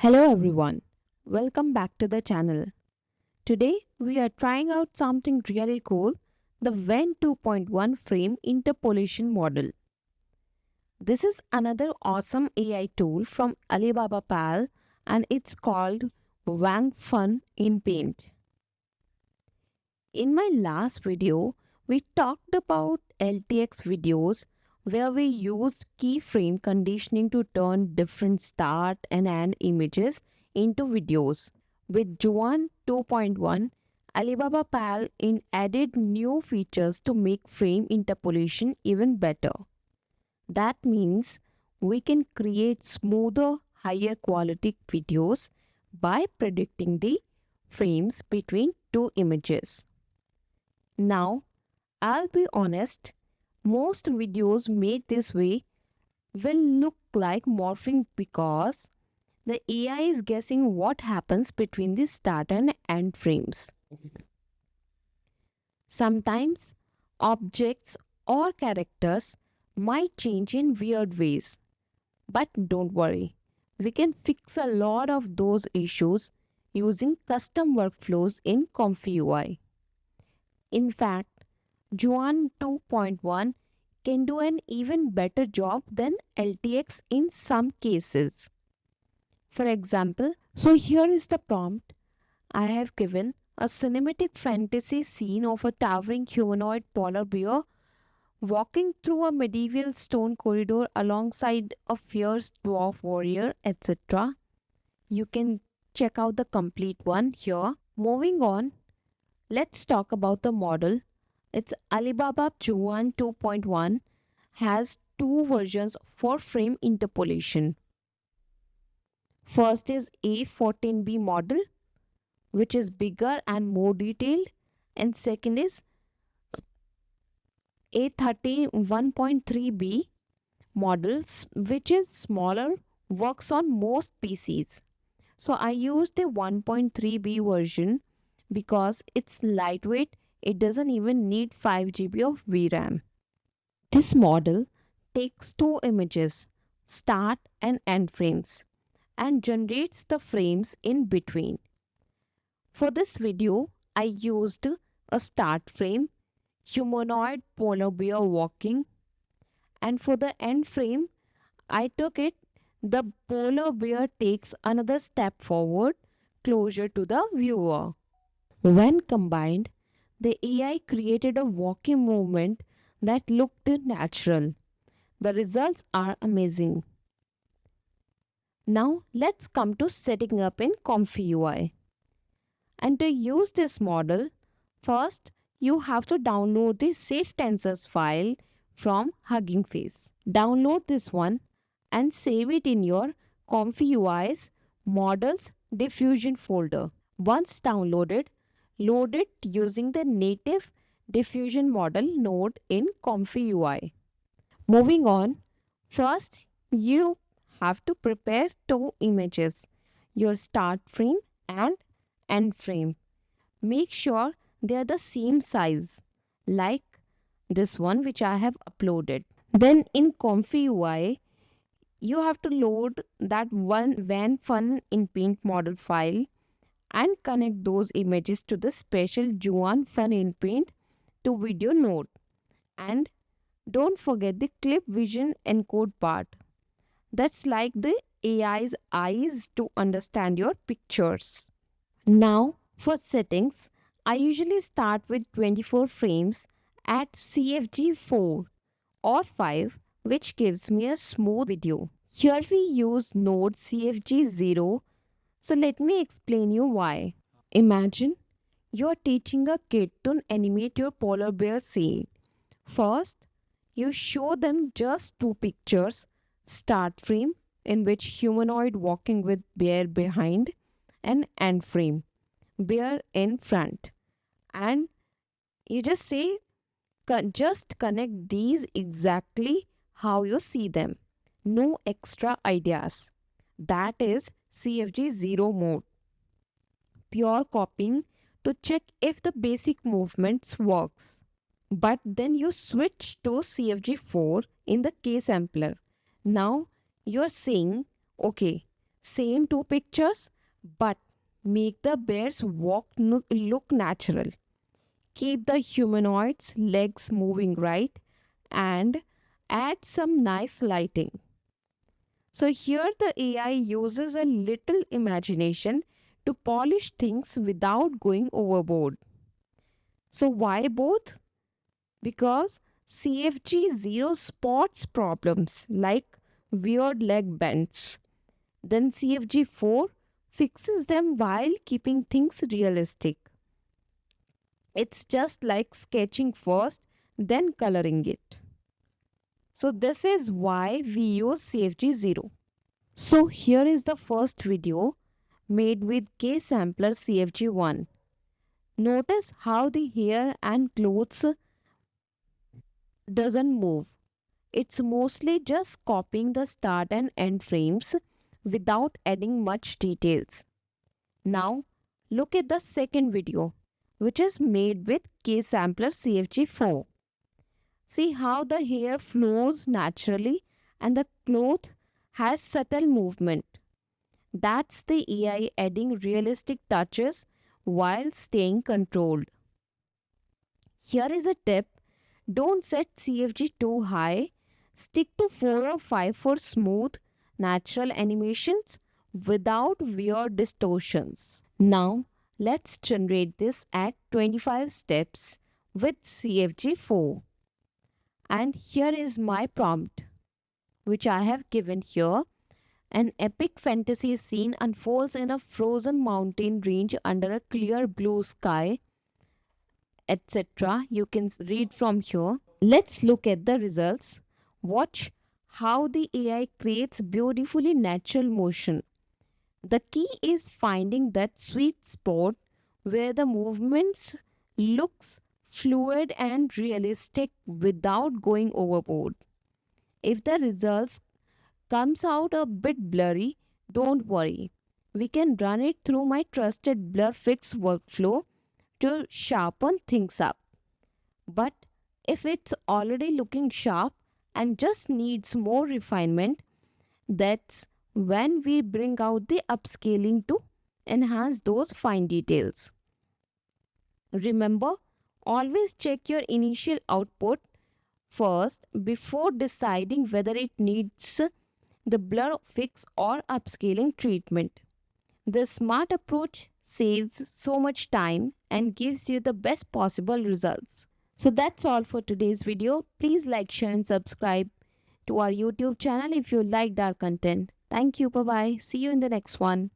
Hello everyone, welcome back to the channel. Today we are trying out something really cool, the Wan 2.1 frame interpolation model. This is another awesome AI tool from Alibaba PAL and it's called Wan 2.1 InPaint. In my last video, we talked about LTX videos where we used keyframe conditioning to turn different start and end images into videos. With Wan 2.1, Alibaba PAL added new features to make frame interpolation even better. That means we can create smoother, higher quality videos by predicting the frames between two images. Now, I'll be honest, most videos made this way will look like morphing because the AI is guessing what happens between the start and end frames. Sometimes objects or characters might change in weird ways, but don't worry, we can fix a lot of those issues using custom workflows in ComfyUI. In fact, Wan 2.1 can do an even better job than LTX in some cases. For example, so here is the prompt. I have given a cinematic fantasy scene of a towering humanoid polar bear walking through a medieval stone corridor alongside a fierce dwarf warrior, etc. You can check out the complete one here. Moving on, let's talk about the model. It's Alibaba Wan 2.1 has two versions for frame interpolation. First is A14B model, which is bigger and more detailed, and second is A13 1.3B models, which is smaller, works on most PCs. So I used the 1.3B version because it's lightweight, it doesn't even need 5 GB of VRAM. This model takes two images, start and end frames, and generates the frames in between. For this video, I used a start frame, humanoid polar bear walking, and for the end frame, I took it, the polar bear takes another step forward, closer to the viewer. When combined, the AI created a walking movement that looked natural. The results are amazing. Now let's come to setting up in ComfyUI. And to use this model, first you have to download the Safe Tensors file from Hugging Face. Download this one and save it in your ComfyUI's Models Diffusion folder. Once downloaded, load it using the native diffusion model node in ComfyUI. Moving on, first you have to prepare two images, your start frame and end frame. Make sure they are the same size, like this one which I have uploaded. Then in ComfyUI, you have to load that one Wan 2.1 InPaint model file and connect those images to the special Wan 2.1 InPaint to video node. And don't forget the clip vision encode part. That's like the AI's eyes to understand your pictures. Now for settings, I usually start with 24 frames at CFG 4 or 5, which gives me a smooth video. Here we use node CFG 0, so let me explain you why. Imagine you're teaching a kid to animate your polar bear scene. First, you show them just two pictures, start frame in which humanoid walking with bear behind and end frame, bear in front. And you just say just connect these exactly how you see them. No extra ideas. That is CFG 0 mode. Pure copying to check if the basic movements works. But then you switch to CFG 4 in the K sampler. Now you're saying, okay, same two pictures, but make the bears walk look natural. Keep the humanoid's legs moving right and add some nice lighting. So here the AI uses a little imagination to polish things without going overboard. So why both? Because CFG 0 spots problems like weird leg bends. Then CFG 4 fixes them while keeping things realistic. It's just like sketching first, then coloring it. So this is why we use CFG 0. So here is the first video made with K sampler CFG 1. Notice how the hair and clothes doesn't move. It's mostly just copying the start and end frames without adding much details. Now look at the second video, which is made with K sampler CFG 4. See how the hair flows naturally and the cloth has subtle movement. That's the AI adding realistic touches while staying controlled. Here is a tip: don't set CFG too high. Stick to 4 or 5 for smooth, natural animations without weird distortions. Now, let's generate this at 25 steps with CFG 4. And here is my prompt, which I have given here. An epic fantasy scene unfolds in a frozen mountain range under a clear blue sky, etc. You can read from here. Let's look at the results. Watch how the AI creates beautifully natural motion. The key is finding that sweet spot where the movements looks fluid and realistic without going overboard. If the results comes out a bit blurry, don't worry. We can run it through my trusted blur fix workflow to sharpen things up. But if it's already looking sharp and just needs more refinement, that's when we bring out the upscaling to enhance those fine details. Remember, always check your initial output first before deciding whether it needs the blur fix or upscaling treatment. This smart approach saves so much time and gives you the best possible results. So that's all for today's video. Please like, share and subscribe to our YouTube channel if you liked our content. Thank you. Bye bye. See you in the next one.